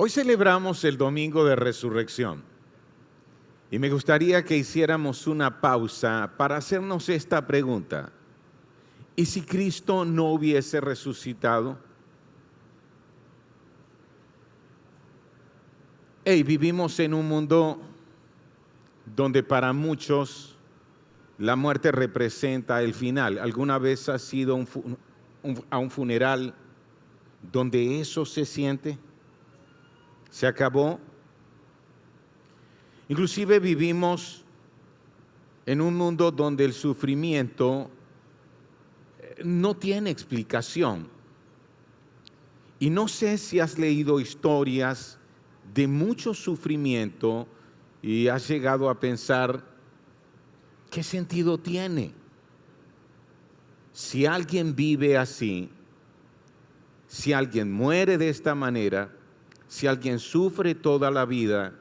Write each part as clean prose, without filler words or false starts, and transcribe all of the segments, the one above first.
Hoy celebramos el Domingo de Resurrección y me gustaría que hiciéramos una pausa para hacernos esta pregunta. ¿Y si Cristo no hubiese resucitado? Vivimos en un mundo donde para muchos la muerte representa el final. ¿Alguna vez has ido a un funeral donde eso se siente? ¿Se acabó? Inclusive vivimos en un mundo donde el sufrimiento no tiene explicación. Y no sé si has leído historias de mucho sufrimiento y has llegado a pensar, ¿qué sentido tiene? Si alguien vive así, si alguien muere de esta manera, si alguien sufre toda la vida,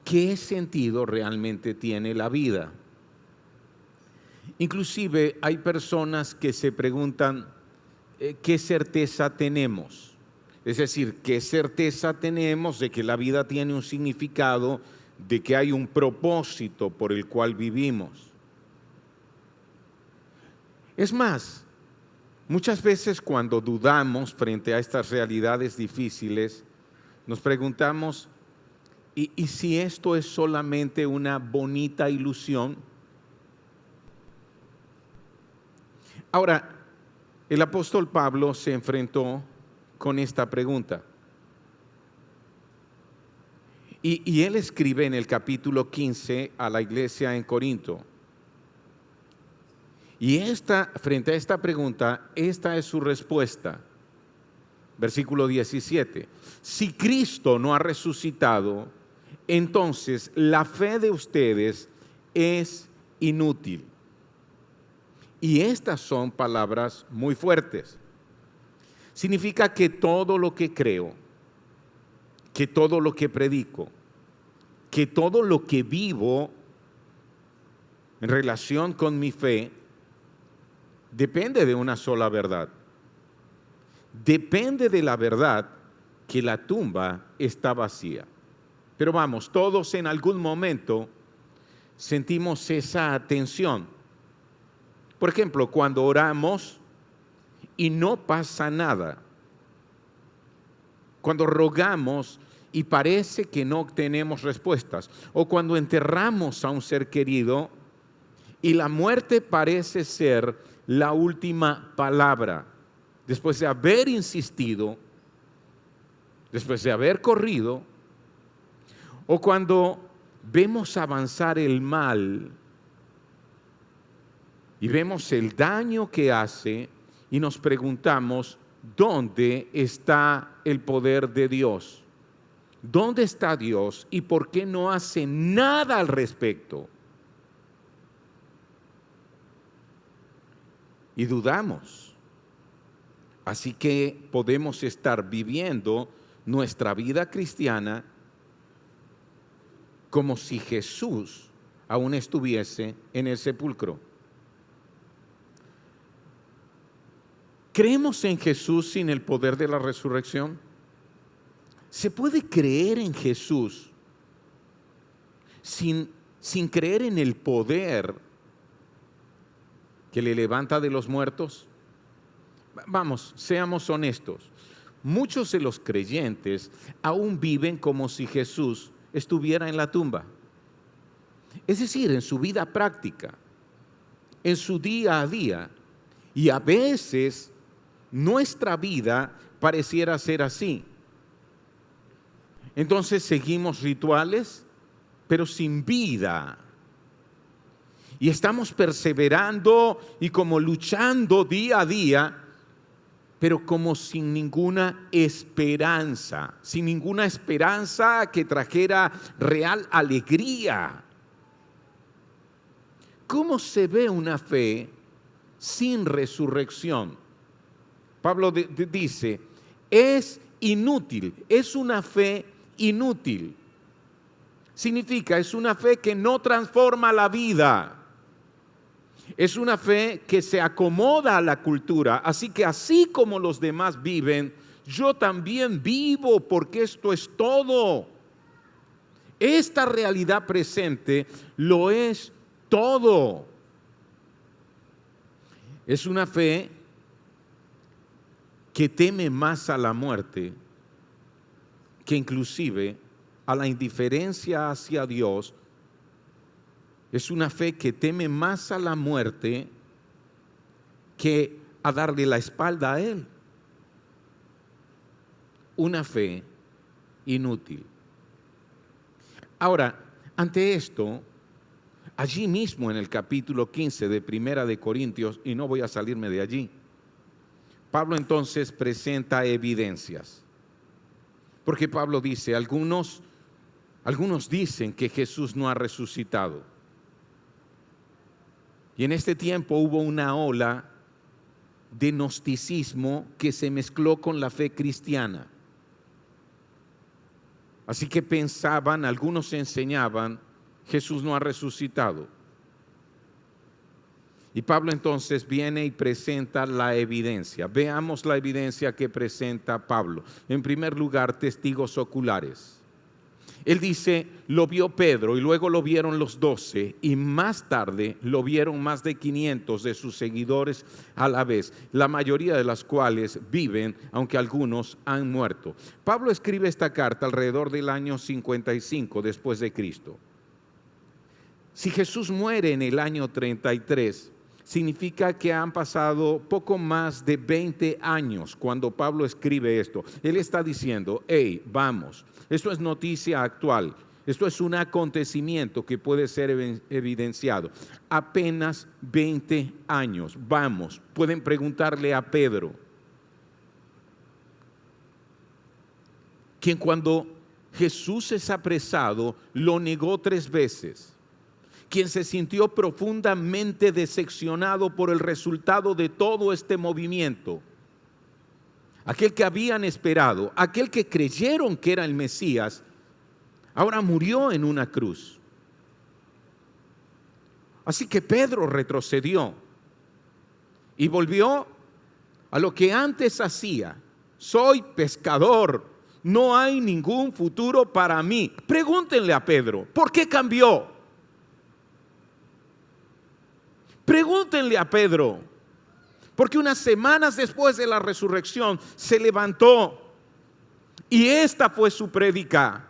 ¿qué sentido realmente tiene la vida? Inclusive hay personas que se preguntan, ¿qué certeza tenemos? Es decir, ¿qué certeza tenemos de que la vida tiene un significado, de que hay un propósito por el cual vivimos? Es más, muchas veces cuando dudamos frente a estas realidades difíciles, nos preguntamos, ¿y si esto es solamente una bonita ilusión? Ahora, el apóstol Pablo se enfrentó con esta pregunta. Y él escribe en el capítulo 15 a la iglesia en Corinto. Y frente a esta pregunta, esta es su respuesta. Versículo 17. Si Cristo no ha resucitado, entonces la fe de ustedes es inútil. Y estas son palabras muy fuertes. Significa que todo lo que creo, que todo lo que predico, que todo lo que vivo en relación con mi fe, depende de una sola verdad. Depende de la verdad que la tumba está vacía. Pero vamos, todos en algún momento sentimos esa tensión. Por ejemplo, cuando oramos y no pasa nada. Cuando rogamos y parece que no obtenemos respuestas. O cuando enterramos a un ser querido y la muerte parece ser la última palabra. Después de haber insistido, después de haber corrido, o cuando vemos avanzar el mal y vemos el daño que hace y nos preguntamos, ¿dónde está el poder de Dios? ¿Dónde está Dios y por qué no hace nada al respecto? Y dudamos. Así que podemos estar viviendo nuestra vida cristiana como si Jesús aún estuviese en el sepulcro. ¿Creemos en Jesús sin el poder de la resurrección? ¿Se puede creer en Jesús sin creer en el poder que le levanta de los muertos? Vamos, seamos honestos. Muchos de los creyentes aún viven como si Jesús estuviera en la tumba. Es decir, en su vida práctica, en su día a día. Y a veces nuestra vida pareciera ser así. Entonces seguimos rituales, pero sin vida. Y estamos perseverando y como luchando día a día, pero como sin ninguna esperanza que trajera real alegría. ¿Cómo se ve una fe sin resurrección? Pablo dice, es inútil, es una fe inútil. Significa, es una fe que no transforma la vida. Es una fe que se acomoda a la cultura, así que así como los demás viven yo también vivo porque esto es todo. Esta realidad presente lo es todo. Es una fe que teme más a la muerte que inclusive a la indiferencia hacia Dios. Es una fe que teme más a la muerte que a darle la espalda a Él. Una fe inútil. Ahora, ante esto, allí mismo en el capítulo 15 de Primera de Corintios, y no voy a salirme de allí, Pablo entonces presenta evidencias. Porque Pablo dice, algunos dicen que Jesús no ha resucitado. Y en este tiempo hubo una ola de gnosticismo que se mezcló con la fe cristiana. Así que pensaban, algunos enseñaban, Jesús no ha resucitado. Y Pablo entonces viene y presenta la evidencia. Veamos la evidencia que presenta Pablo. En primer lugar, testigos oculares. Él dice, lo vio Pedro y luego lo vieron los 12 y más tarde lo vieron más de 500 de sus seguidores a la vez, la mayoría de las cuales viven, aunque algunos han muerto. Pablo escribe esta carta alrededor del año 55 después de Cristo. Si Jesús muere en el año 33, significa que han pasado poco más de 20 años cuando Pablo escribe esto. Él está diciendo, hey, vamos. Esto es noticia actual, esto es un acontecimiento que puede ser evidenciado. Apenas 20 años, vamos, pueden preguntarle a Pedro, quien cuando Jesús es apresado lo negó 3 veces, quien se sintió profundamente decepcionado por el resultado de todo este movimiento. Aquel que habían esperado, aquel que creyeron que era el Mesías, ahora murió en una cruz. Así que Pedro retrocedió y volvió a lo que antes hacía. Soy pescador, no hay ningún futuro para mí. Pregúntenle a Pedro, ¿por qué cambió? Pregúntenle a Pedro. Porque unas semanas después de la resurrección se levantó y esta fue su prédica.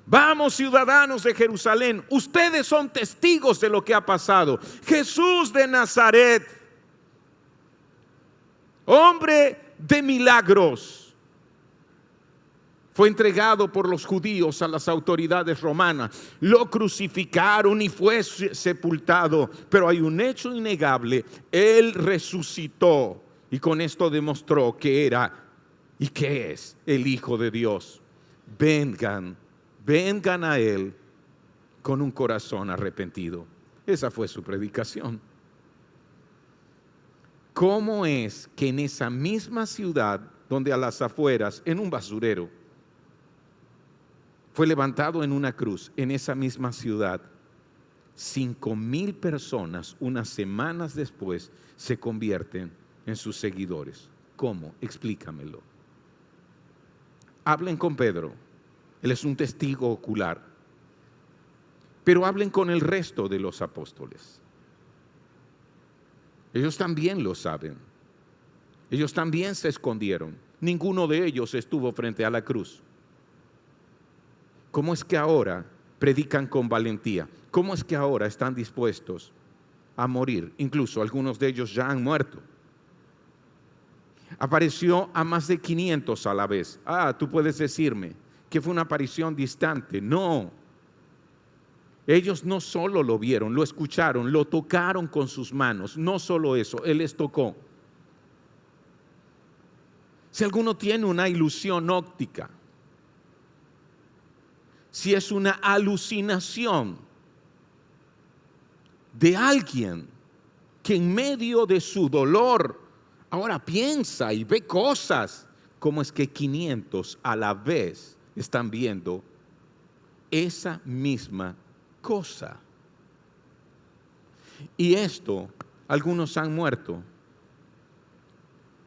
Vamos, ciudadanos de Jerusalén, ustedes son testigos de lo que ha pasado. Jesús de Nazaret, hombre de milagros, fue entregado por los judíos a las autoridades romanas. Lo crucificaron y fue sepultado. Pero hay un hecho innegable. Él resucitó y con esto demostró que era y que es el Hijo de Dios. Vengan a Él con un corazón arrepentido. Esa fue su predicación. ¿Cómo es que en esa misma ciudad, donde a las afueras, en un basurero, fue levantado en una cruz, en esa misma ciudad, 5,000 personas unas semanas después se convierten en sus seguidores? ¿Cómo? Explícamelo. Hablen con Pedro, él es un testigo ocular, pero hablen con el resto de los apóstoles. Ellos también lo saben, ellos también se escondieron, ninguno de ellos estuvo frente a la cruz. ¿Cómo es que ahora predican con valentía? ¿Cómo es que ahora están dispuestos a morir? Incluso algunos de ellos ya han muerto. Apareció a más de 500 a la vez. Tú puedes decirme que fue una aparición distante. No. Ellos no solo lo vieron, lo escucharon, lo tocaron con sus manos. No solo eso, Él les tocó. Si alguno tiene una ilusión óptica, si es una alucinación de alguien que en medio de su dolor ahora piensa y ve cosas, ¿cómo es que 500 a la vez están viendo esa misma cosa? Y esto, algunos han muerto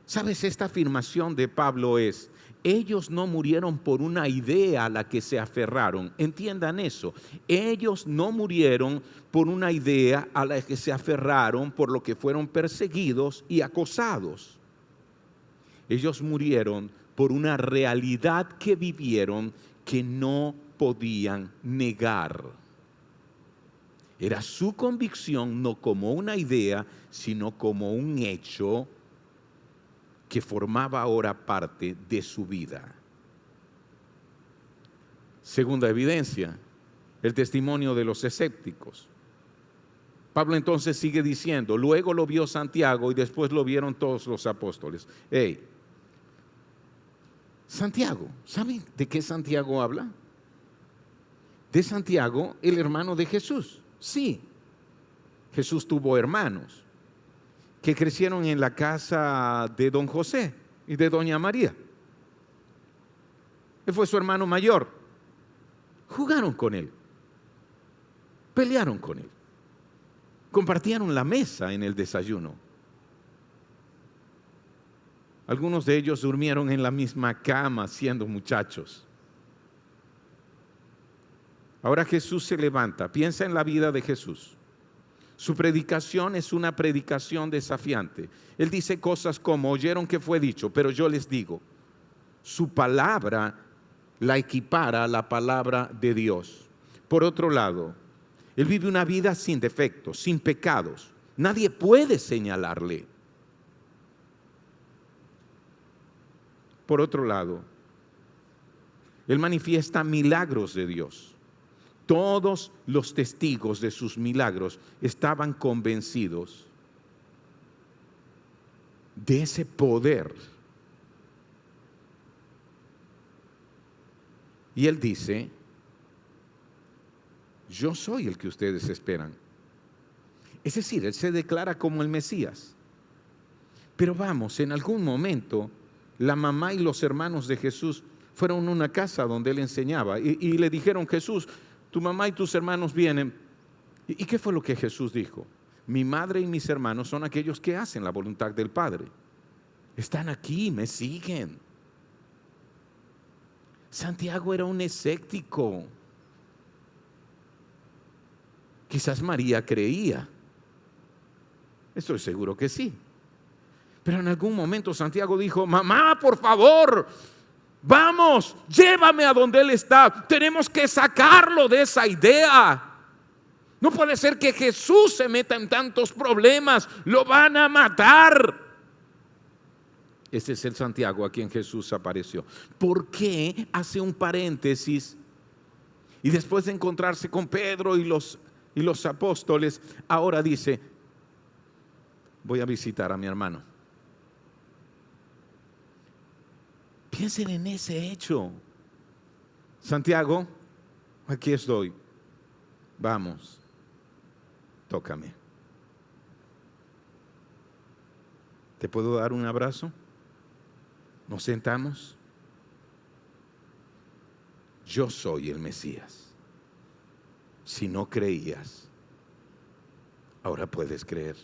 ¿Sabes? Esta afirmación de Pablo es: ellos no murieron por una idea a la que se aferraron. Entiendan eso. Ellos no murieron por una idea a la que se aferraron, por lo que fueron perseguidos y acosados. Ellos murieron por una realidad que vivieron que no podían negar. Era su convicción, no como una idea, sino como un hecho que formaba ahora parte de su vida. Segunda evidencia, el testimonio de los escépticos. Pablo entonces sigue diciendo: luego lo vio Santiago y después lo vieron todos los apóstoles. Santiago, ¿saben de qué Santiago habla? De Santiago, el hermano de Jesús. Sí, Jesús tuvo hermanos que crecieron en la casa de don José y de doña María. Él fue su hermano mayor. Jugaron con él, pelearon con él, compartieron la mesa en el desayuno. Algunos de ellos durmieron en la misma cama siendo muchachos. Ahora Jesús se levanta, piensa en la vida de Jesús. Su predicación es una predicación desafiante. Él dice cosas como: oyeron que fue dicho, pero yo les digo. Su palabra la equipara a la palabra de Dios. Por otro lado, él vive una vida sin defectos, sin pecados. Nadie puede señalarle. Por otro lado, él manifiesta milagros de Dios. Todos los testigos de sus milagros estaban convencidos de ese poder. Y él dice: yo soy el que ustedes esperan. Es decir, él se declara como el Mesías. Pero vamos, en algún momento la mamá y los hermanos de Jesús fueron a una casa donde él enseñaba y le dijeron: Jesús, tu mamá y tus hermanos vienen. ¿Y qué fue lo que Jesús dijo? Mi madre y mis hermanos son aquellos que hacen la voluntad del Padre. Están aquí, me siguen. Santiago era un escéptico. Quizás María creía. Estoy seguro que sí. Pero en algún momento Santiago dijo: mamá, por favor, vamos, llévame a donde él está. Tenemos que sacarlo de esa idea. No puede ser que Jesús se meta en tantos problemas. Lo van a matar. Ese es el Santiago a quien Jesús apareció. ¿Por qué hace un paréntesis? Y después de encontrarse con Pedro y los apóstoles, ahora dice: voy a visitar a mi hermano. Piensen en ese hecho. Santiago, aquí estoy. Vamos, tócame. ¿Te puedo dar un abrazo? ¿Nos sentamos? Yo soy el Mesías. Si no creías, ahora puedes creer.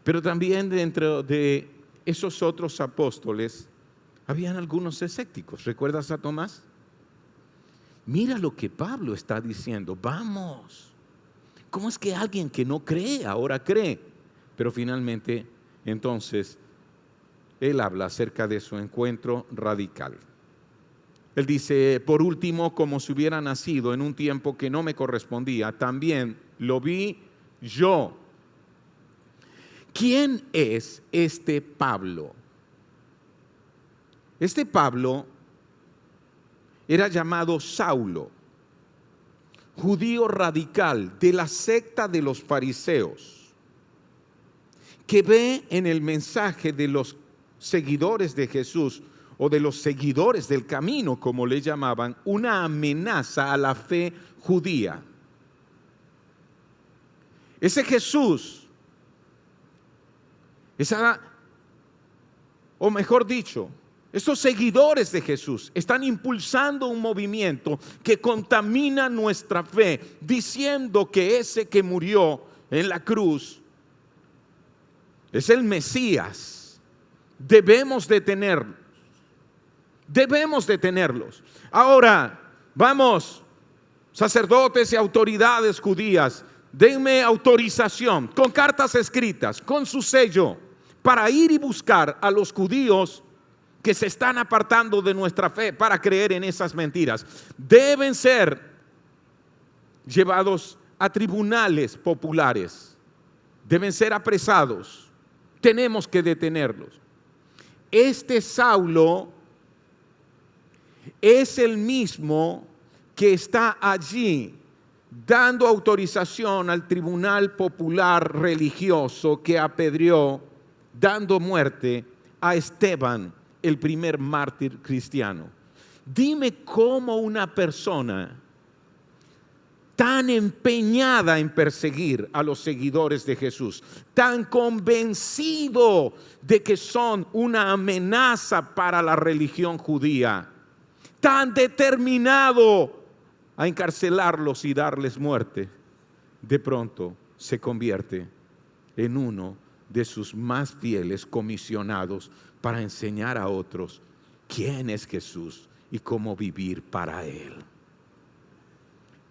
Pero también dentro de esos otros apóstoles habían algunos escépticos. ¿Recuerdas a Tomás? Mira lo que Pablo está diciendo. Vamos. ¿Cómo es que alguien que no cree ahora cree? Pero finalmente, entonces, él habla acerca de su encuentro radical. Él dice: por último, como si hubiera nacido en un tiempo que no me correspondía, también lo vi yo. ¿Quién es este Pablo? Este Pablo era llamado Saulo, judío radical de la secta de los fariseos, que ve en el mensaje de los seguidores de Jesús, o de los seguidores del camino, como le llamaban, una amenaza a la fe judía. Ese Jesús, o mejor dicho, esos seguidores de Jesús están impulsando un movimiento que contamina nuestra fe, diciendo que ese que murió en la cruz es el Mesías. Debemos de tenerlos. Debemos de tenerlos. Ahora, vamos, sacerdotes y autoridades judías, denme autorización con cartas escritas, con su sello, para ir y buscar a los judíos que se están apartando de nuestra fe para creer en esas mentiras. Deben ser llevados a tribunales populares, deben ser apresados, tenemos que detenerlos. Este Saulo es el mismo que está allí dando autorización al tribunal popular religioso que apedreó, dando muerte a Esteban, el primer mártir cristiano. Dime cómo una persona tan empeñada en perseguir a los seguidores de Jesús, tan convencido de que son una amenaza para la religión judía, tan determinado a encarcelarlos y darles muerte, de pronto se convierte en uno de sus más fieles comisionados para enseñar a otros quién es Jesús y cómo vivir para Él.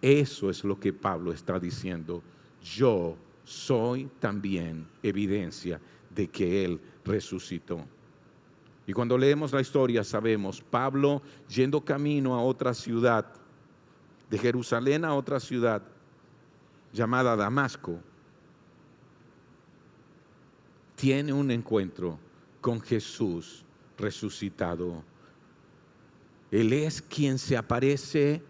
Eso es lo que Pablo está diciendo. Yo soy también evidencia de que Él resucitó. Y cuando leemos la historia sabemos, Pablo yendo camino a otra ciudad, de Jerusalén a otra ciudad llamada Damasco, tiene un encuentro con Jesús resucitado. Él es quien se aparece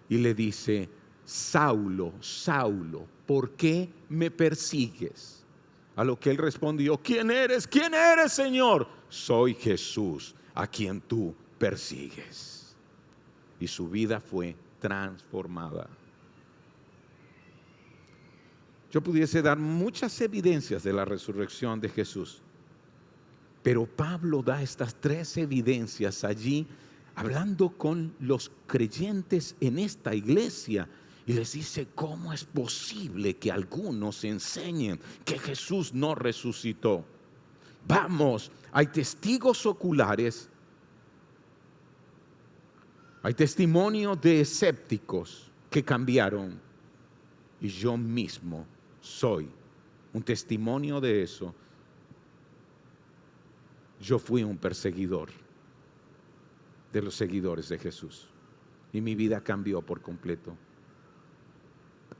y le dice: Saulo, Saulo, ¿por qué me persigues? A lo que él respondió: ¿Quién eres? ¿Quién eres, Señor? Soy Jesús, a quien tú persigues. Y su vida fue transformada. Yo pudiese dar muchas evidencias de la resurrección de Jesús, pero Pablo da estas 3 evidencias allí, hablando con los creyentes en esta iglesia, y les dice: ¿cómo es posible que algunos enseñen que Jesús no resucitó? Vamos, hay testigos oculares, hay testimonio de escépticos que cambiaron, y yo mismo soy un testimonio de eso. Yo fui un perseguidor de los seguidores de Jesús y mi vida cambió por completo.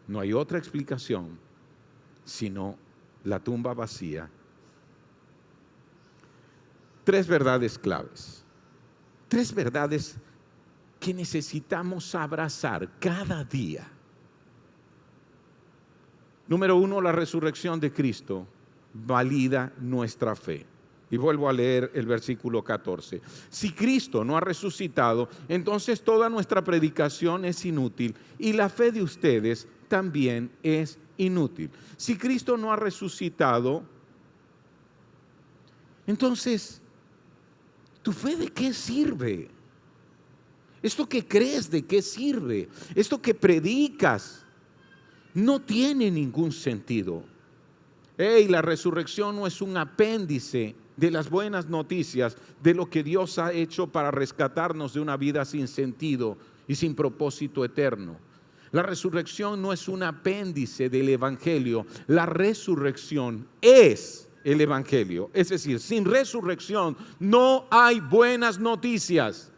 No hay otra explicación sino la tumba vacía. 3 verdades claves, 3 verdades que necesitamos abrazar cada día. Número 1, la resurrección de Cristo valida nuestra fe. Y vuelvo a leer el versículo 14. Si Cristo no ha resucitado, entonces toda nuestra predicación es inútil y la fe de ustedes también es inútil. Si Cristo no ha resucitado, entonces, ¿tu fe de qué sirve? ¿Esto que crees de qué sirve? ¿Esto que predicas no tiene ningún sentido? La resurrección no es un apéndice de las buenas noticias de lo que Dios ha hecho para rescatarnos de una vida sin sentido y sin propósito eterno. La resurrección no es un apéndice del Evangelio. La resurrección es el Evangelio. Es decir, sin resurrección no hay buenas noticias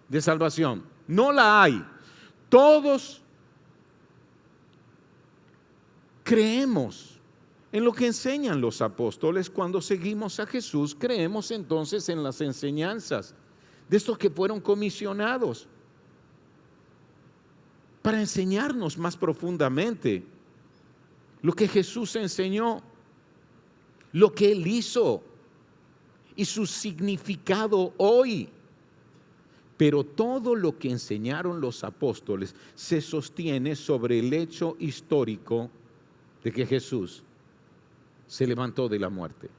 de salvación. No la hay. Todos creemos en lo que enseñan los apóstoles. Cuando seguimos a Jesús, creemos entonces en las enseñanzas de estos que fueron comisionados para enseñarnos más profundamente lo que Jesús enseñó, lo que Él hizo y su significado hoy. Pero todo lo que enseñaron los apóstoles se sostiene sobre el hecho histórico de que Jesús se levantó de la muerte.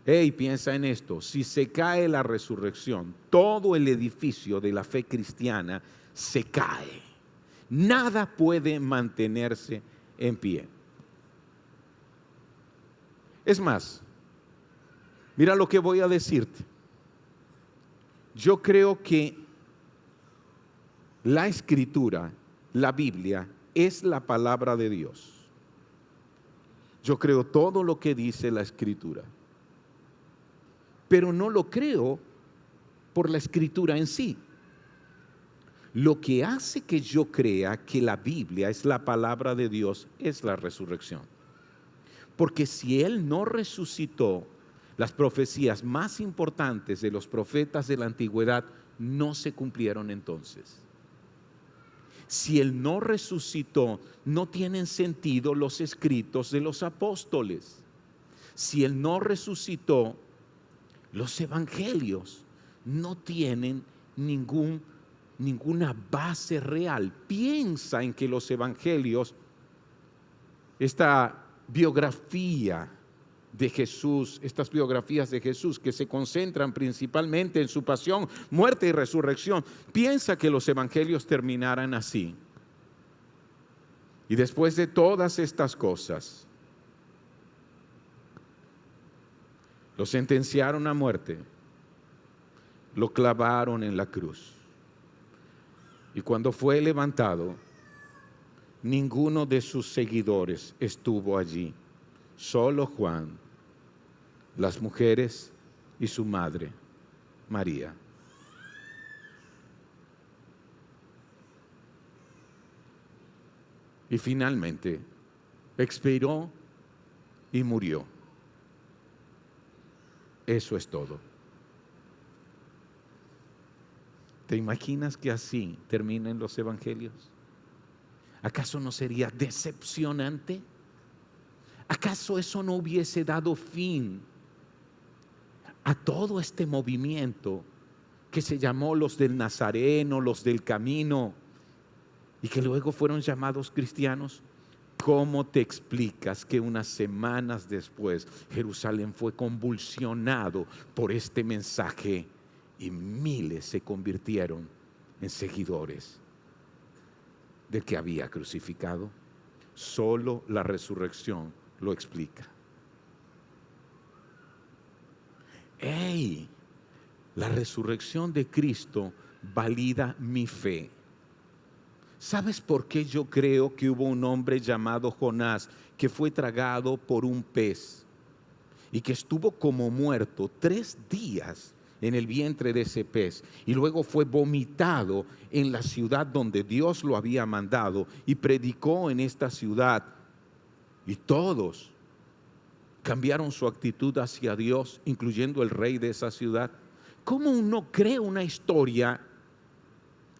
Piensa en esto: si se cae la resurrección, todo el edificio de la fe cristiana se cae. Nada puede mantenerse en pie. Es más, mira lo que voy a decirte. Yo creo que la Escritura, la Biblia, es la palabra de Dios. Yo creo todo lo que dice la Escritura, pero no lo creo por la Escritura en sí. Lo que hace que yo crea que la Biblia es la palabra de Dios es la resurrección. Porque si Él no resucitó, las profecías más importantes de los profetas de la antigüedad no se cumplieron entonces. Si Él no resucitó, no tienen sentido los escritos de los apóstoles. Si Él no resucitó, los evangelios no tienen ninguna base real. Piensa en que los evangelios, esta biografía de Jesús, estas biografías de Jesús que se concentran principalmente en su pasión, muerte y resurrección, piensa que los evangelios terminaran así. Y después de todas estas cosas, lo sentenciaron a muerte, lo clavaron en la cruz. Y cuando fue levantado, ninguno de sus seguidores estuvo allí, solo Juan, las mujeres y su madre, María. Y finalmente expiró y murió. Eso es todo. ¿Te imaginas que así terminen los evangelios? ¿Acaso no sería decepcionante? ¿Acaso eso no hubiese dado fin a todo este movimiento que se llamó los del Nazareno, los del Camino, y que luego fueron llamados cristianos? ¿Cómo te explicas que unas semanas después Jerusalén fue convulsionado por este mensaje y miles se convirtieron en seguidores del que había crucificado? Solo la resurrección lo explica. ¡Ey! La resurrección de Cristo valida mi fe. ¿Sabes por qué yo creo que hubo un hombre llamado Jonás que fue tragado por un pez y que estuvo como muerto 3 días en el vientre de ese pez y luego fue vomitado en la ciudad donde Dios lo había mandado y predicó en esta ciudad, y todos cambiaron su actitud hacia Dios, incluyendo el rey de esa ciudad? ¿Cómo uno cree una historia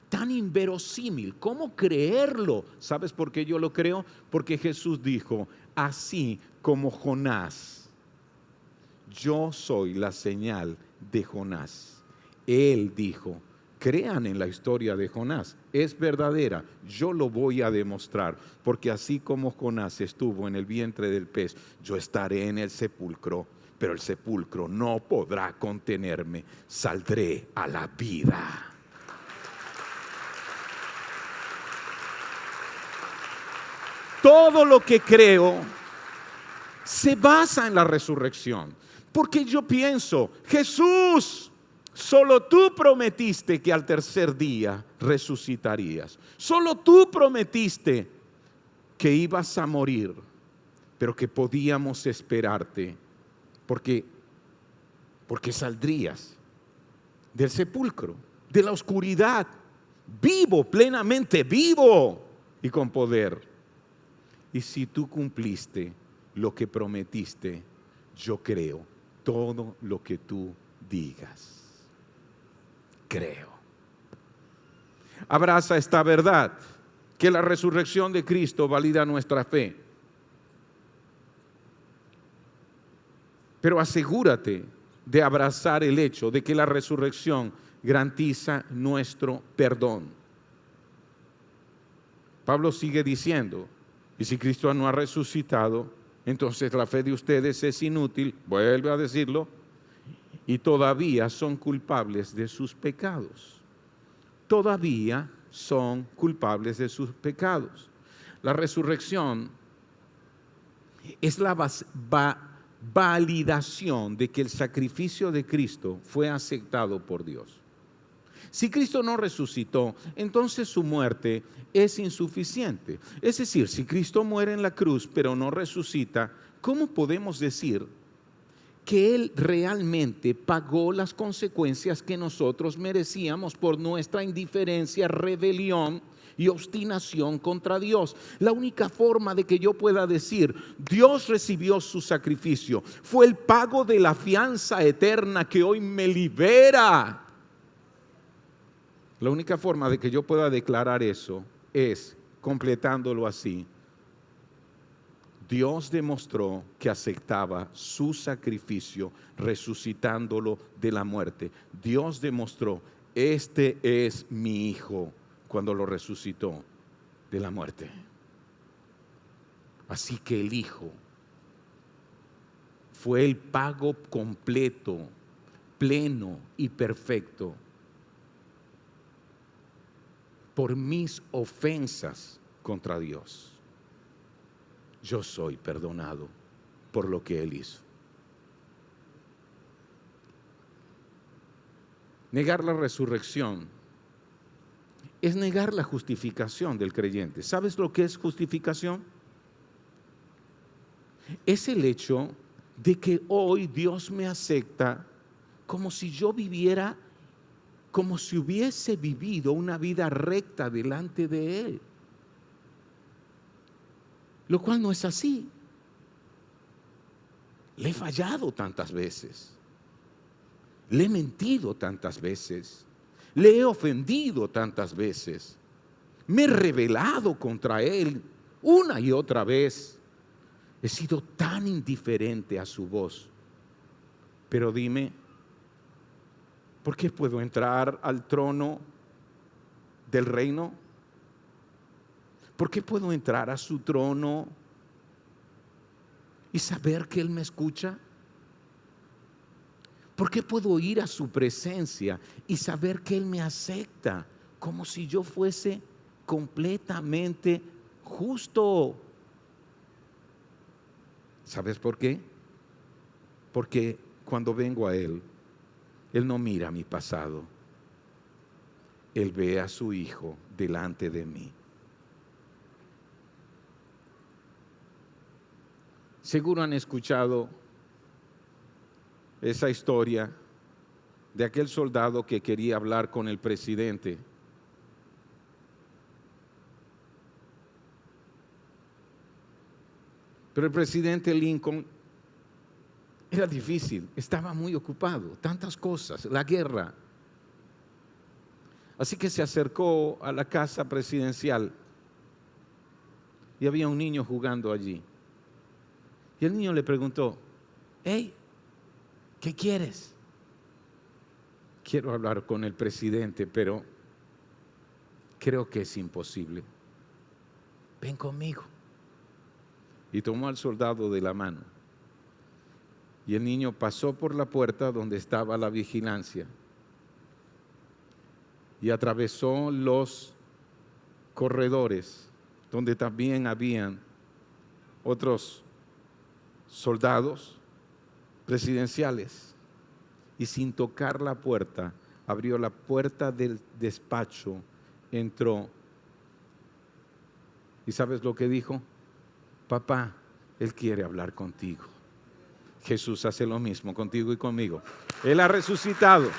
tan inverosímil? ¿Cómo creerlo? ¿Sabes por qué yo lo creo? Porque Jesús dijo: así como Jonás, yo soy la señal de Jonás. Él dijo: crean en la historia de Jonás, es verdadera, yo lo voy a demostrar, porque así como Jonás estuvo en el vientre del pez, yo estaré en el sepulcro, pero el sepulcro no podrá contenerme, saldré a la vida. Todo lo que creo se basa en la resurrección, porque yo pienso: Jesús, solo tú prometiste que al tercer día resucitarías. Solo tú prometiste que ibas a morir, pero que podíamos esperarte porque saldrías del sepulcro, de la oscuridad, vivo, plenamente vivo y con poder. Y si tú cumpliste lo que prometiste, yo creo todo lo que tú digas. Creo. Abraza esta verdad, que la resurrección de Cristo valida nuestra fe. Pero asegúrate de abrazar el hecho de que la resurrección garantiza nuestro perdón. Pablo sigue diciendo: y si Cristo no ha resucitado, entonces la fe de ustedes es inútil, vuelve a decirlo, y todavía son culpables de sus pecados. Todavía son culpables de sus pecados. La resurrección es la validación de que el sacrificio de Cristo fue aceptado por Dios. Si Cristo no resucitó, entonces su muerte es insuficiente. Es decir, si Cristo muere en la cruz pero no resucita, ¿cómo podemos decir que Él realmente pagó las consecuencias que nosotros merecíamos por nuestra indiferencia, rebelión y obstinación contra Dios? La única forma de que yo pueda decir Dios recibió su sacrificio fue el pago de la fianza eterna que hoy me libera. La única forma de que yo pueda declarar eso es completándolo así. Dios demostró que aceptaba su sacrificio resucitándolo de la muerte. Dios demostró, este es mi hijo, cuando lo resucitó de la muerte. Así que el hijo fue el pago completo, pleno y perfecto por mis ofensas contra Dios. Yo soy perdonado por lo que Él hizo. Negar la resurrección es negar la justificación del creyente. ¿Sabes lo que es justificación? Es el hecho de que hoy Dios me acepta como si yo viviera, como si hubiese vivido una vida recta delante de Él. Lo cual no es así. Le he fallado tantas veces. Le he mentido tantas veces. Le he ofendido tantas veces. Me he rebelado contra Él una y otra vez. He sido tan indiferente a su voz. Pero dime, ¿por qué puedo entrar al trono del reino? ¿Por qué puedo entrar a su trono y saber que Él me escucha? ¿Por qué puedo ir a su presencia y saber que Él me acepta como si yo fuese completamente justo? ¿Sabes por qué? Porque cuando vengo a Él, Él no mira mi pasado. Él ve a su Hijo delante de mí. Seguro han escuchado esa historia de aquel soldado que quería hablar con el presidente. Pero el presidente Lincoln era difícil, estaba muy ocupado, tantas cosas, la guerra. Así que se acercó a la casa presidencial y había un niño jugando allí. Y el niño le preguntó, hey, ¿qué quieres? Quiero hablar con el presidente, pero creo que es imposible. Ven conmigo. Y tomó al soldado de la mano. Y el niño pasó por la puerta donde estaba la vigilancia y atravesó los corredores donde también habían otros soldados presidenciales, y sin tocar la puerta abrió la puerta del despacho, entró. ¿Y sabes lo que dijo? Papá, Él quiere hablar contigo. Jesús hace lo mismo contigo y conmigo. Él ha resucitado.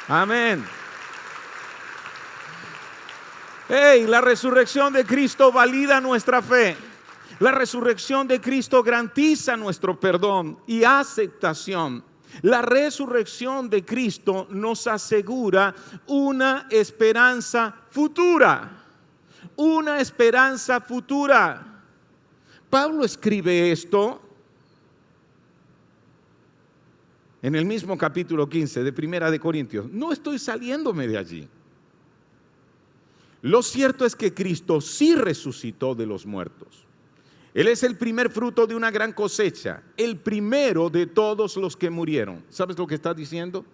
Amén. Hey, la resurrección de Cristo valida nuestra fe. La resurrección de Cristo garantiza nuestro perdón y aceptación. La resurrección de Cristo nos asegura una esperanza futura. Una esperanza futura. Pablo escribe esto en el mismo capítulo 15 de Primera de Corintios. No estoy saliéndome de allí. Lo cierto es que Cristo sí resucitó de los muertos. Él es el primer fruto de una gran cosecha, el primero de todos los que murieron. ¿Sabes lo que está diciendo?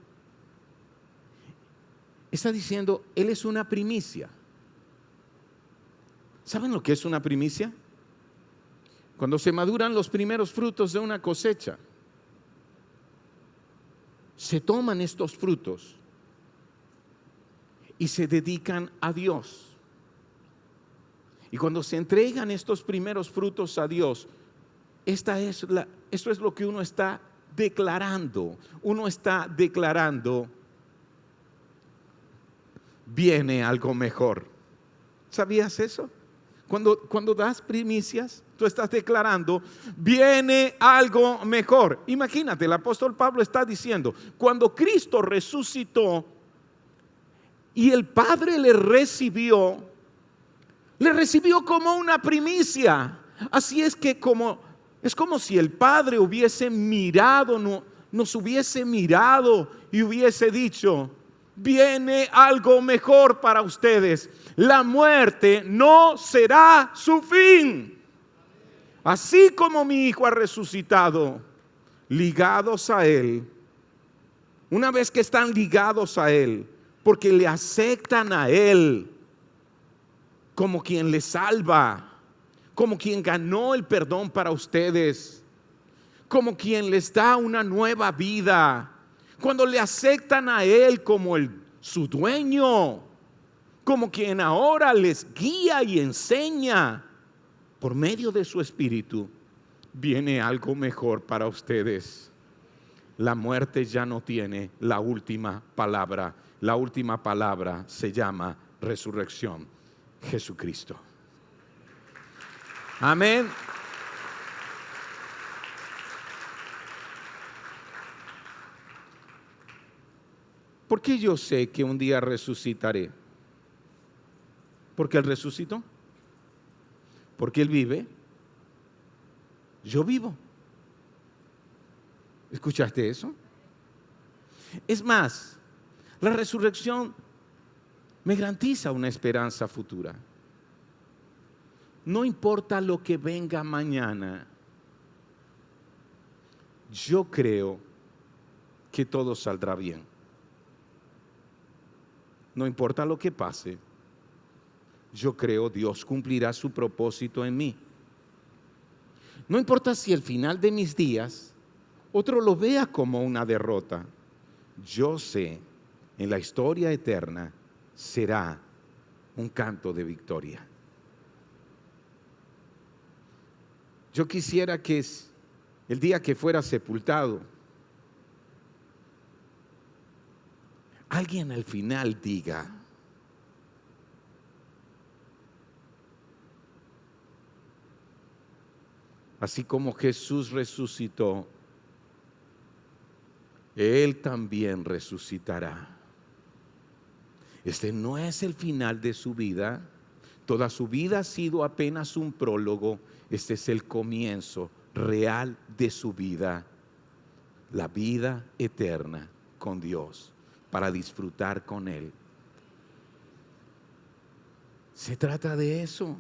Está diciendo, Él es una primicia. ¿Saben lo que es una primicia? Cuando se maduran los primeros frutos de una cosecha, se toman estos frutos y se dedican a Dios. Y cuando se entregan estos primeros frutos a Dios, esto es lo que uno está declarando. Uno está declarando, viene algo mejor. ¿Sabías eso? Cuando das primicias, tú estás declarando, viene algo mejor. Imagínate, el apóstol Pablo está diciendo, cuando Cristo resucitó y el Padre le recibió como una primicia. Así es que es como si el Padre hubiese mirado, nos hubiese mirado y hubiese dicho, viene algo mejor para ustedes. La muerte no será su fin. Así como mi Hijo ha resucitado, ligados a Él, una vez que están ligados a Él, porque le aceptan a Él como quien les salva, como quien ganó el perdón para ustedes, como quien les da una nueva vida, cuando le aceptan a Él como su dueño, como quien ahora les guía y enseña por medio de su Espíritu, viene algo mejor para ustedes. La muerte ya no tiene la última palabra. La última palabra se llama resurrección. Jesucristo. Amén. ¿Por qué yo sé que un día resucitaré? Porque Él resucitó. Porque Él vive. Yo vivo. ¿Escuchaste eso? Es más, la resurrección me garantiza una esperanza futura. No importa lo que venga mañana, yo creo que todo saldrá bien. No importa lo que pase, yo creo Dios cumplirá su propósito en mí. No importa si al final de mis días otro lo vea como una derrota, yo sé en la historia eterna será un canto de victoria. Yo quisiera que el día que fuera sepultado, alguien al final diga, así como Jesús resucitó, Él también resucitará. Este no es el final de su vida. Toda su vida ha sido apenas un prólogo. Este es el comienzo real de su vida. La vida eterna con Dios, para disfrutar con Él. Se trata de eso.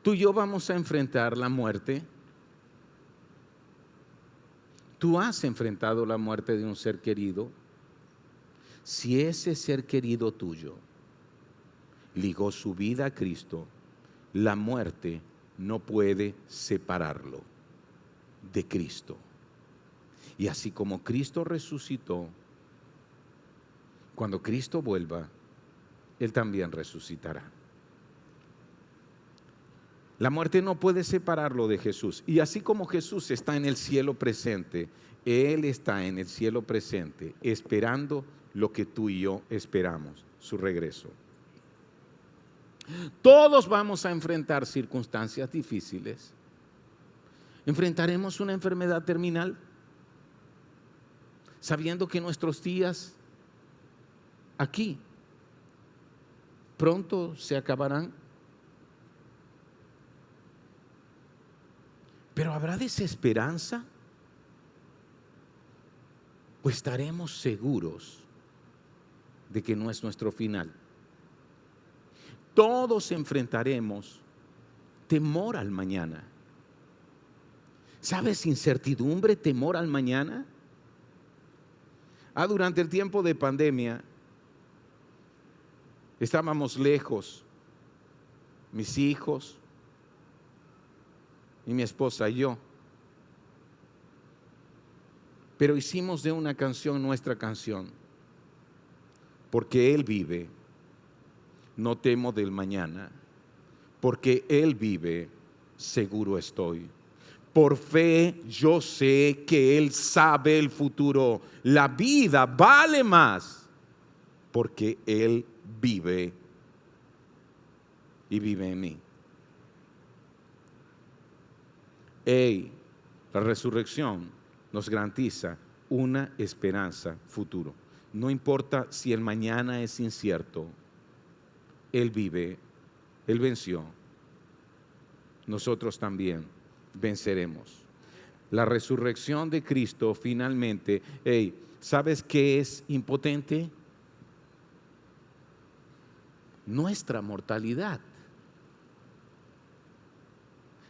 Tú y yo vamos a enfrentar la muerte. Tú has enfrentado la muerte de un ser querido. Si ese ser querido tuyo ligó su vida a Cristo, la muerte no puede separarlo de Cristo. Y así como Cristo resucitó, cuando Cristo vuelva, Él también resucitará. La muerte no puede separarlo de Jesús. Y así como Jesús está en el cielo presente, Él está en el cielo presente, esperando lo que tú y yo esperamos, su regreso. Todos vamos a enfrentar circunstancias difíciles. Enfrentaremos una enfermedad terminal, sabiendo que nuestros días aquí pronto se acabarán. Pero ¿habrá desesperanza? ¿O estaremos seguros de que no es nuestro final? Todos enfrentaremos temor al mañana. ¿Sabes? Incertidumbre, temor al mañana. Durante el tiempo de pandemia estábamos lejos, mis hijos, y mi esposa y yo. Pero hicimos de una canción nuestra canción. Porque Él vive, no temo del mañana. Porque Él vive, seguro estoy. Por fe yo sé que Él sabe el futuro. La vida vale más porque Él vive y vive en mí. La resurrección nos garantiza una esperanza futuro. No importa si el mañana es incierto, Él vive, Él venció. Nosotros también venceremos. La resurrección de Cristo finalmente, ¿sabes qué es impotente? Nuestra mortalidad.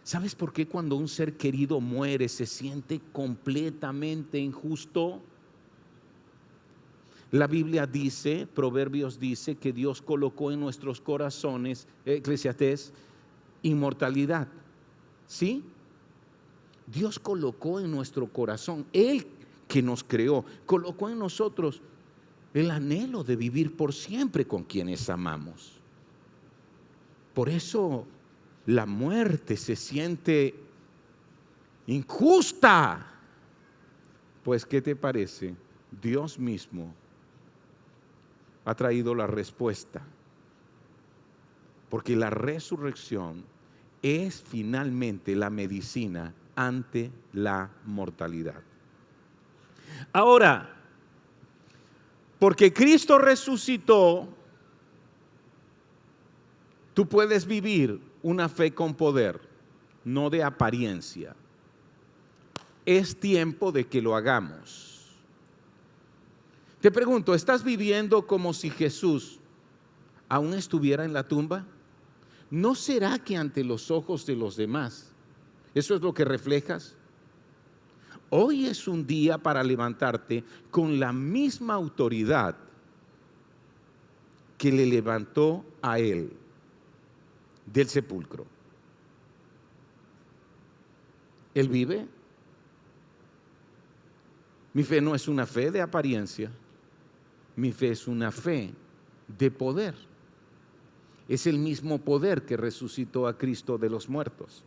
¿Sabes por qué cuando un ser querido muere se siente completamente injusto? La Biblia dice, Proverbios dice que Dios colocó en nuestros corazones, Eclesiastés, inmortalidad. ¿Sí? Dios colocó en nuestro corazón, Él que nos creó, colocó en nosotros el anhelo de vivir por siempre con quienes amamos. Por eso la muerte se siente injusta. Pues, ¿qué te parece? Dios mismo ha traído la respuesta. Porque la resurrección es finalmente la medicina ante la mortalidad. Ahora, porque Cristo resucitó, tú puedes vivir una fe con poder, no de apariencia. Es tiempo de que lo hagamos. Te pregunto, ¿estás viviendo como si Jesús aún estuviera en la tumba? ¿No será que ante los ojos de los demás eso es lo que reflejas? Hoy es un día para levantarte con la misma autoridad que le levantó a Él del sepulcro. Él vive. Mi fe no es una fe de apariencia, mi fe es una fe de poder. Es el mismo poder que resucitó a Cristo de los muertos.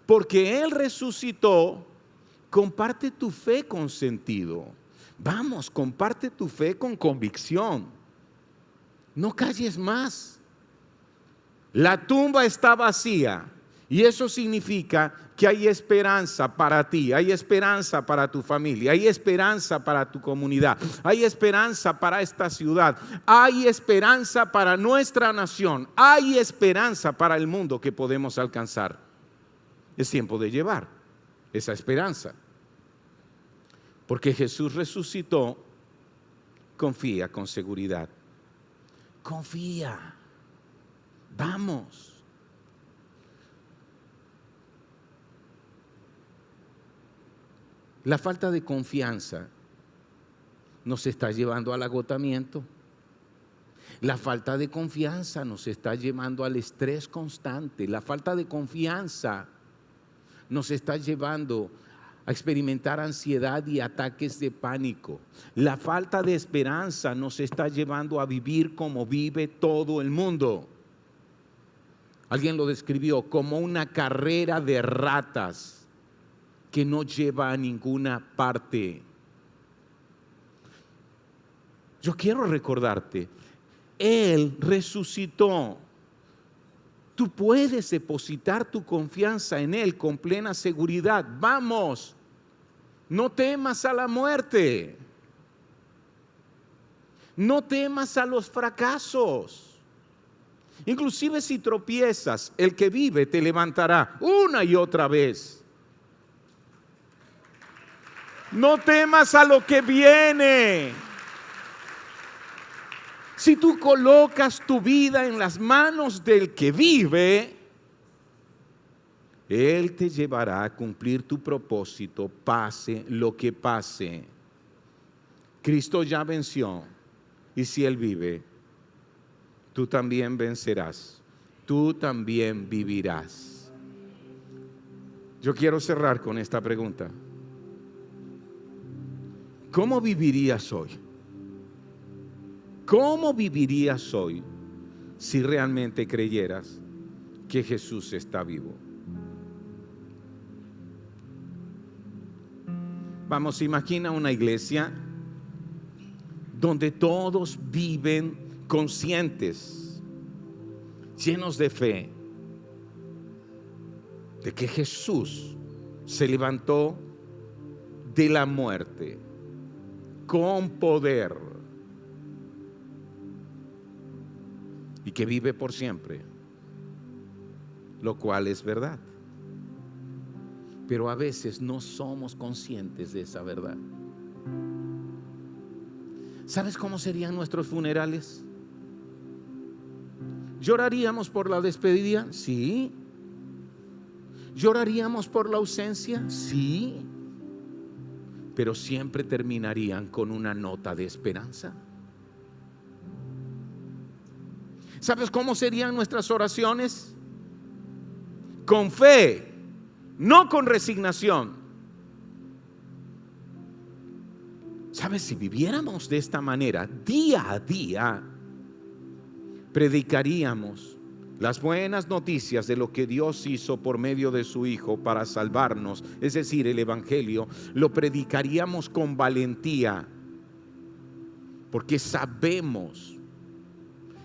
Porque Él resucitó, comparte tu fe con sentido. Vamos, comparte tu fe con convicción. No calles más. La tumba está vacía y eso significa que hay esperanza para ti, hay esperanza para tu familia, hay esperanza para tu comunidad, hay esperanza para esta ciudad, hay esperanza para nuestra nación, hay esperanza para el mundo que podemos alcanzar. Es tiempo de llevar esa esperanza. Porque Jesús resucitó, confía con seguridad. Confía. Vamos. La falta de confianza nos está llevando al agotamiento. La falta de confianza nos está llevando al estrés constante. La falta de confianza nos está llevando a experimentar ansiedad y ataques de pánico. La falta de esperanza nos está llevando a vivir como vive todo el mundo. Alguien lo describió como una carrera de ratas que no lleva a ninguna parte. Yo quiero recordarte, Él resucitó. Tú puedes depositar tu confianza en Él con plena seguridad. Vamos, no temas a la muerte. No temas a los fracasos. Inclusive si tropiezas, el que vive te levantará una y otra vez. No temas a lo que viene. Si tú colocas tu vida en las manos del que vive, Él te llevará a cumplir tu propósito, pase lo que pase. Cristo ya venció, y si Él vive, tú también vencerás, tú también vivirás. Yo quiero cerrar con esta pregunta. ¿Cómo vivirías hoy? ¿Cómo vivirías hoy si realmente creyeras que Jesús está vivo? Vamos, imagina una iglesia donde todos viven conscientes, llenos de fe, de que Jesús se levantó de la muerte con poder y que vive por siempre, lo cual es verdad. Pero a veces no somos conscientes de esa verdad. ¿Sabes cómo serían nuestros funerales? ¿Lloraríamos por la despedida? Sí. ¿Lloraríamos por la ausencia? Sí. Pero siempre terminarían con una nota de esperanza. ¿Sabes cómo serían nuestras oraciones? Con fe, no con resignación. ¿Sabes? Si viviéramos de esta manera, día a día, predicaríamos las buenas noticias de lo que Dios hizo por medio de su Hijo para salvarnos, es decir, el Evangelio, lo predicaríamos con valentía, porque sabemos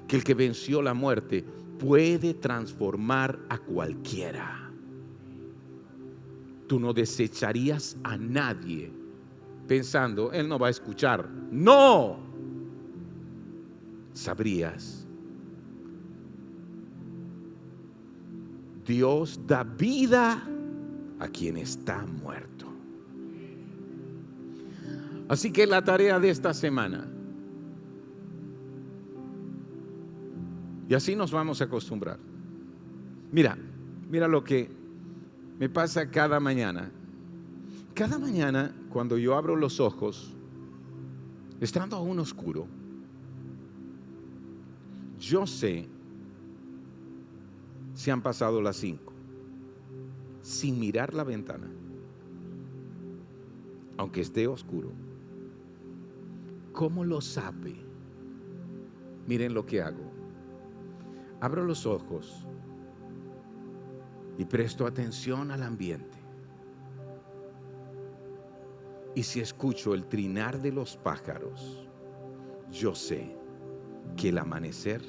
que el que venció la muerte puede transformar a cualquiera. Tú no desecharías a nadie pensando, él no va a escuchar. No, sabrías, Dios da vida a quien está muerto. Así que la tarea de esta semana, y así nos vamos a acostumbrar. Mira lo que me pasa cada mañana. Cada mañana cuando yo abro los ojos, estando aún oscuro, yo sé si han pasado las 5, sin mirar la ventana, aunque esté oscuro. ¿Cómo lo sabe? Miren lo que hago. Abro los ojos y presto atención al ambiente. Y si escucho el trinar de los pájaros, yo sé que el amanecer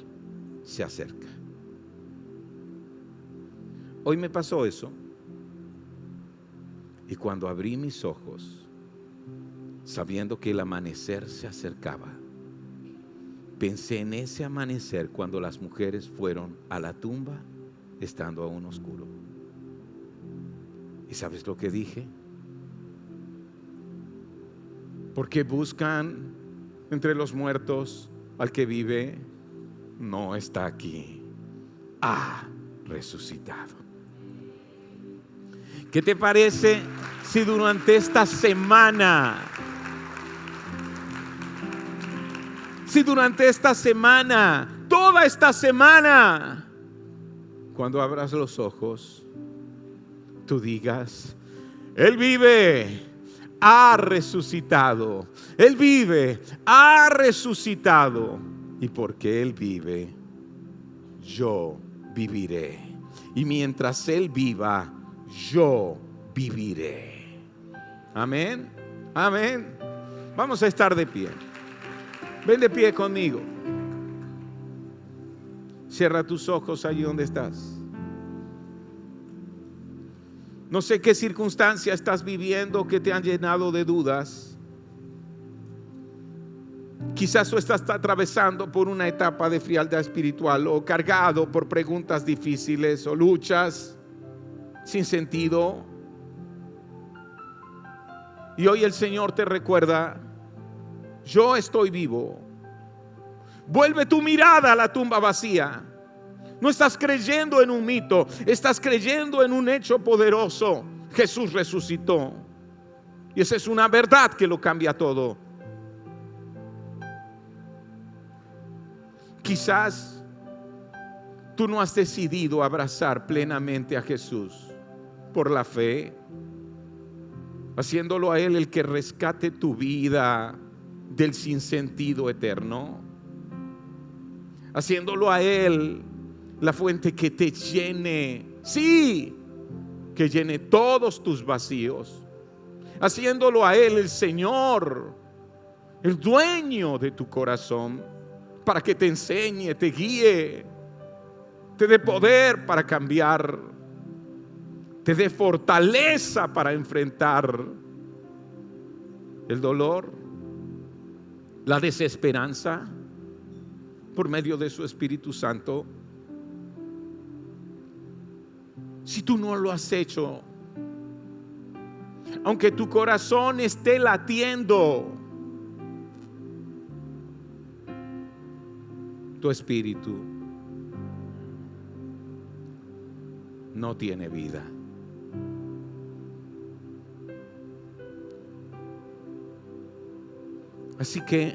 se acerca. Hoy me pasó eso. Y cuando abrí mis ojos, sabiendo que el amanecer se acercaba, pensé en ese amanecer cuando las mujeres fueron a la tumba estando aún oscuro. ¿Y sabes lo que dije? Porque buscan entre los muertos al que vive, no está aquí, ha resucitado. ¿Qué te parece si durante esta semana, toda esta semana, cuando abras los ojos, tú digas, Él vive, ha resucitado, Él vive, ha resucitado, y porque Él vive, yo viviré, y mientras Él viva, yo viviré. Amén, amén. Vamos a estar de pie. Ven de pie conmigo. Cierra tus ojos allí donde estás. No sé qué circunstancia estás viviendo que te han llenado de dudas. Quizás tú estás atravesando por una etapa de frialdad espiritual o cargado por preguntas difíciles o luchas sin sentido. Y hoy el Señor te recuerda, yo estoy vivo. Vuelve tu mirada a la tumba vacía. No estás creyendo en un mito, estás creyendo en un hecho poderoso. Jesús resucitó. Y esa es una verdad que lo cambia todo. Quizás tú no has decidido abrazar plenamente a Jesús por la fe, haciéndolo a Él el que rescate tu vida del sinsentido eterno, haciéndolo a Él la fuente que te llene, sí, que llene todos tus vacíos, haciéndolo a Él el Señor, el dueño de tu corazón, para que te enseñe, te guíe, te dé poder para cambiar, te dé fortaleza para enfrentar el dolor, la desesperanza, por medio de su Espíritu Santo. Si tú no lo has hecho, aunque tu corazón esté latiendo, tu espíritu no tiene vida. Así que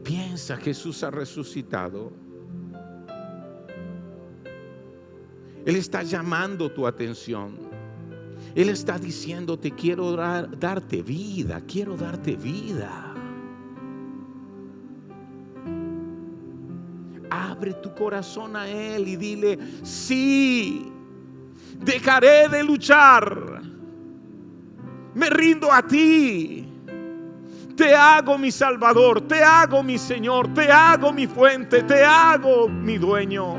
piensa, Jesús ha resucitado. Él está llamando tu atención. Él está diciéndote: quiero darte vida, quiero darte vida. Abre tu corazón a Él y dile: sí, dejaré de luchar, me rindo a ti. Te hago mi Salvador, te hago mi Señor, te hago mi fuente, te hago mi dueño.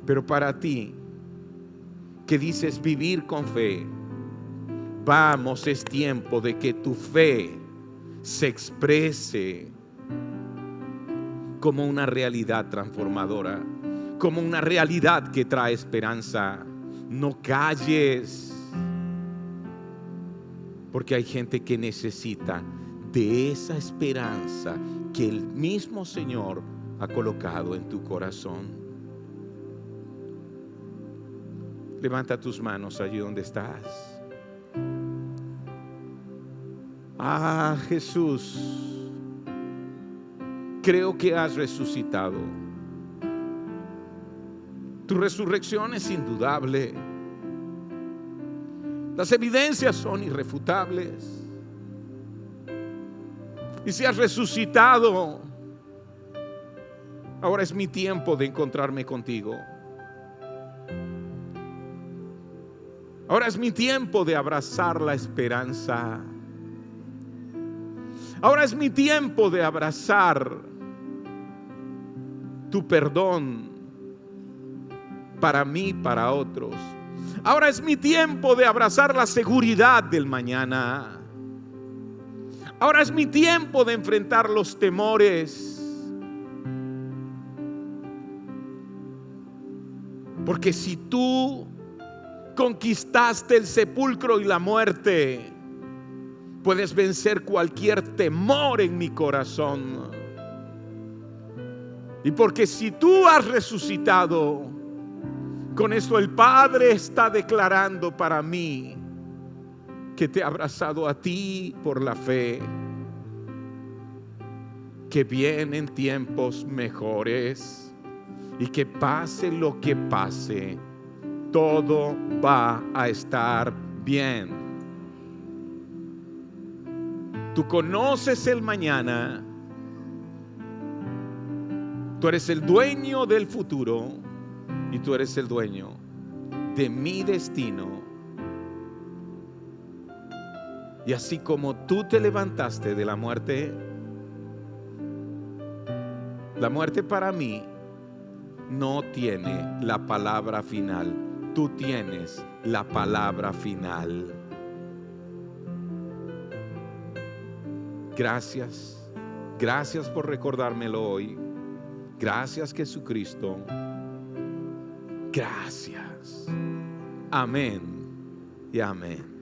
Pero para ti, que dices vivir con fe, vamos, es tiempo de que tu fe se exprese como una realidad transformadora, como una realidad que trae esperanza. No calles, porque hay gente que necesita de esa esperanza que el mismo Señor ha colocado en tu corazón. Levanta tus manos allí donde estás. Jesús, creo que has resucitado. Tu resurrección es indudable. Las evidencias son irrefutables. Y si has resucitado, ahora es mi tiempo de encontrarme contigo. Ahora es mi tiempo de abrazar la esperanza. Ahora es mi tiempo de abrazar tu perdón para mí, para otros. Ahora es mi tiempo de abrazar la seguridad del mañana. Ahora es mi tiempo de enfrentar los temores. Porque si tú conquistaste el sepulcro y la muerte, puedes vencer cualquier temor en mi corazón. Y porque si tú has resucitado, con esto el Padre está declarando para mí que te ha abrazado a ti por la fe, que vienen tiempos mejores y que pase lo que pase, todo va a estar bien. Tú conoces el mañana. Tú eres el dueño del futuro y tú eres el dueño de mi destino. Y así como tú te levantaste de la muerte para mí no tiene la palabra final. Tú tienes la palabra final. Gracias. Gracias por recordármelo hoy. Gracias, Jesucristo. Gracias. Amén y amén.